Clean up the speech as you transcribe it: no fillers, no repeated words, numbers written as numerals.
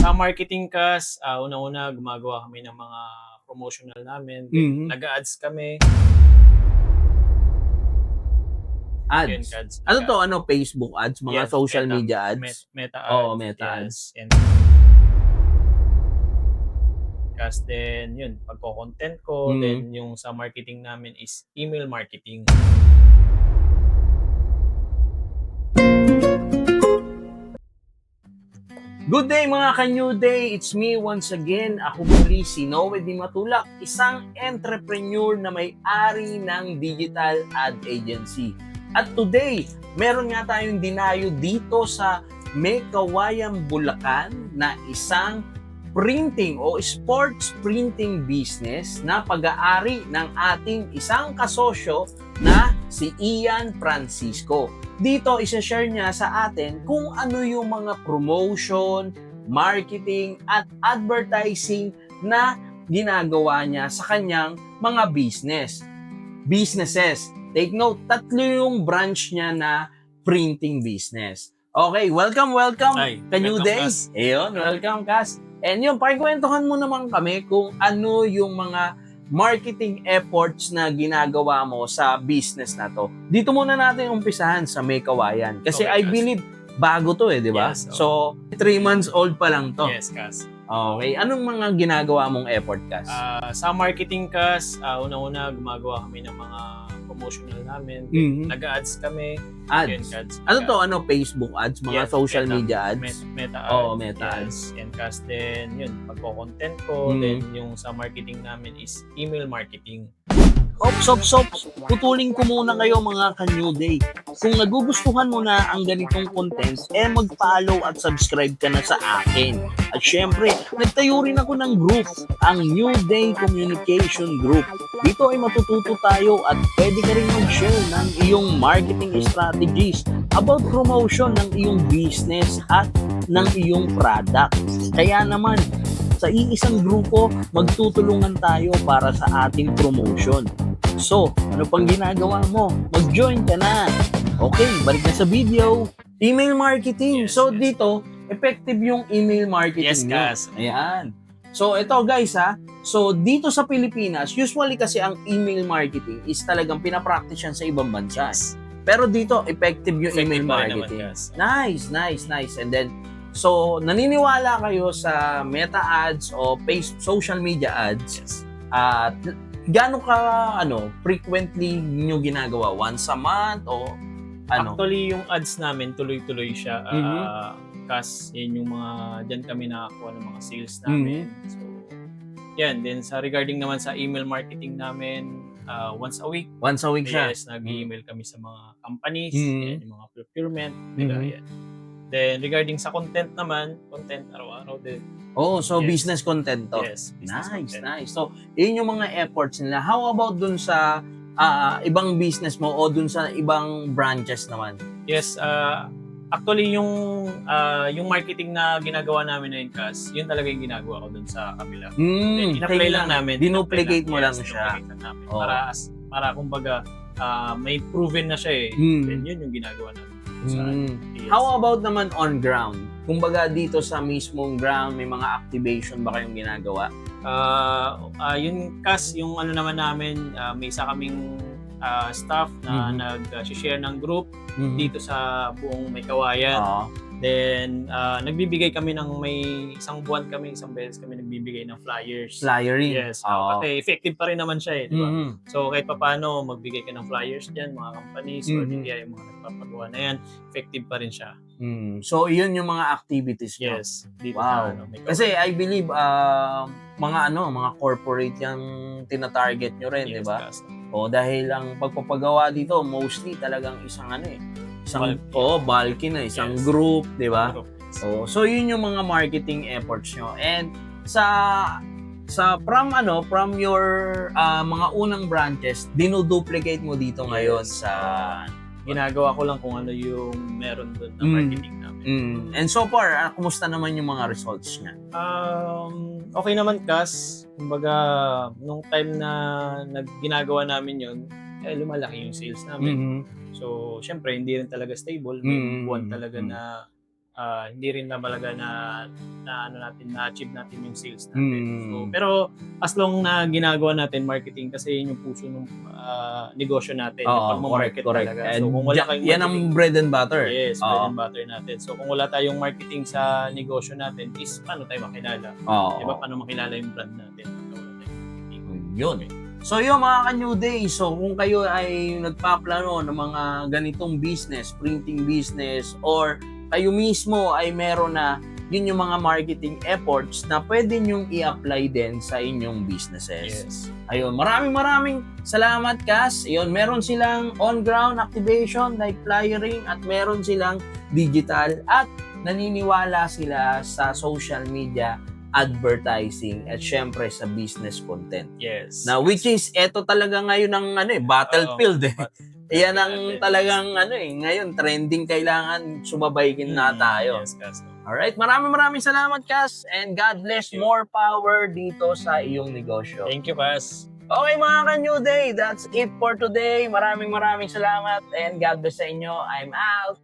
Sa marketing Kas, una-una gumagawa kami ng mga promotional namin, Mhm. nag-a-ads kami. Yun, Ads. Kads. Ano to? Ano, Facebook ads? Mga Yes, social Meta, media ads? Meta Oo, ads, Meta yes. ads. And Kas then yun, pagko-content ko, then yung sa marketing namin is email marketing. Good day mga ka-New Day! It's me once again. Ako muli si Noe Di Matulak, isang entrepreneur na may-ari ng digital ad agency. At today, meron nga tayong dinayo dito sa May Kawayan, Bulacan na isang printing o sports printing business na pag-aari ng ating isang kasosyo na si Ian Francisco. Dito, isa-share niya sa atin kung ano yung mga promotion, marketing, at advertising na ginagawa niya sa kanyang mga businesses. Take note, 3 yung branch niya na printing business. Okay, welcome ka-New Day. Ayun, welcome, Kas. And yun, pakikwentuhan mo naman kami kung ano yung mga marketing efforts na ginagawa mo sa business na to. Dito muna natin umpisahan sa May Kawayan. Kasi Okay, I Kas. believe bago to di ba? Yes, So, 3 months old pa lang to. Yes, Kas. Okay, anong mga ginagawa mong effort, Kas? Sa marketing Kas, una-una gumagawa kami ng mga promotional namin, nag-a-ads kami. Yun, Ads. Kads. Ano to? Ano, Facebook ads? Mga Yes, social Meta, media ads? Meta ads. Oo, Meta yes. ads. And Kas then yun, pagko-content ko, then yung sa marketing namin is email marketing. Ops, putulin ko muna kayo mga ka-New Day. Kung nagugustuhan mo na ang ganitong content, mag-follow at subscribe ka na sa akin. At syempre, nagtayo rin ako ng group, ang New Day Communication Group. Dito ay matututo tayo at pwede ka rin mag-share ng iyong marketing strategies about promotion ng iyong business at ng iyong product. Kaya naman, sa iisang grupo, magtutulungan tayo para sa ating promotion. So, ano pang ginagawa mo? Mag-join ka na. Okay, balik na sa video. Email marketing. Yes, so, yes. dito, effective yung email marketing Yes, nyo. Kas. Ayan. So, ito guys So, dito sa Pilipinas, usually kasi ang email marketing is talagang pinapractice yan sa ibang bansa. Yes. Pero dito, effective yung Effective email pa rin naman, marketing. Kas. Nice. And then, so, naniniwala kayo sa Meta ads o social media ads. Yes. At gaano ka frequently niyo ginagawa? Once a month o ano? Actually, yung ads namin tuloy-tuloy siya. Kas, yan yung mga dyan kami nakakuha ng mga sales namin. So, yan. Then regarding naman sa email marketing namin, once a week. Once a week siya? Yes, nag-email kami sa mga companies, yan, yung mga procurement, yan. Then regarding sa content naman, content araw-araw din. Oh, so Yes. business content to. Yes, business content. Nice. So, yun yung mga efforts nila. How about dun sa ibang business mo o dun sa ibang branches naman? Yes, actually yung marketing na ginagawa namin na yun, Kas, yun talaga yung ginagawa ko dun sa kabila. Then in-apply lang namin. Dinuplicate mo lang Yes, siya. dinuplicate lang namin. Oh. Para kumbaga may proven na siya eh. Then yun yung ginagawa namin. Yes. How about naman on ground? Kumbaga dito sa mismong ground, may mga activation ba kayong ginagawa? Yun, Kas, yung ano naman namin, may isa kaming staff na nag-share ng group dito sa buong May Kawayan. Then, nagbibigay kami ng isang beses kami nagbibigay ng flyers. Flyering? Yes. Kasi effective pa rin naman siya eh, di ba? So, kahit paano, magbigay ka ng flyers dyan, mga companies, or hindi yung mga nagpapagawa na yan, effective pa rin siya. So, yun yung mga activities nyo? Yes. Dito Wow. sa May Kawayan. Kasi I believe, mga corporate yung tina-target nyo rin, di ba? Kas. O dahil ang pagpapagawa dito, mostly talagang isang bulky na, isang Yes. group, di ba? Group. So yun yung mga marketing efforts nyo. And from your mga unang branches, dinuduplicate mo dito ngayon Yes. sa Ginagawa ko lang kung ano yung meron doon na marketing namin. And so far, kumusta naman yung mga results niya? Okay naman, Kas. Kumbaga, nung time na ginagawa namin yun, lumalaki yung sales namin. So, syempre, hindi rin talaga stable. May buwan talaga na hindi rin na malaga na-achieve natin yung sales natin. So, pero as long na ginagawa natin marketing kasi yun yung puso ng negosyo natin. Yung pag-market talaga. So, kung wala kayong yan ang bread and butter. Yes, bread and butter natin. So, kung wala tayong marketing sa negosyo natin, is paano tayo makilala? Diba? Paano makilala yung brand natin? Yun. So yung mga ka-New Day, so kung kayo ay nagpaplano ng mga ganitong business, printing business, or kayo mismo ay meron na, yun yung mga marketing efforts na pwede nyong i-apply din sa inyong businesses. Yes. Ayun, maraming salamat, Cass. Ayun, meron silang on-ground activation like flyering at meron silang digital at naniniwala sila sa social media advertising at syempre sa business content. Yes. Now, which is, eto talaga ngayon ang battlefield eh. Yan ang talagang ngayon, trending, kailangan sumabaykin na tayo. Yes, Cass. Alright, maraming salamat, Cass, and God bless, more power dito sa iyong negosyo. Thank you, Cass. Okay mga ka-New Day, that's it for today. Maraming salamat and God bless sa inyo. I'm out.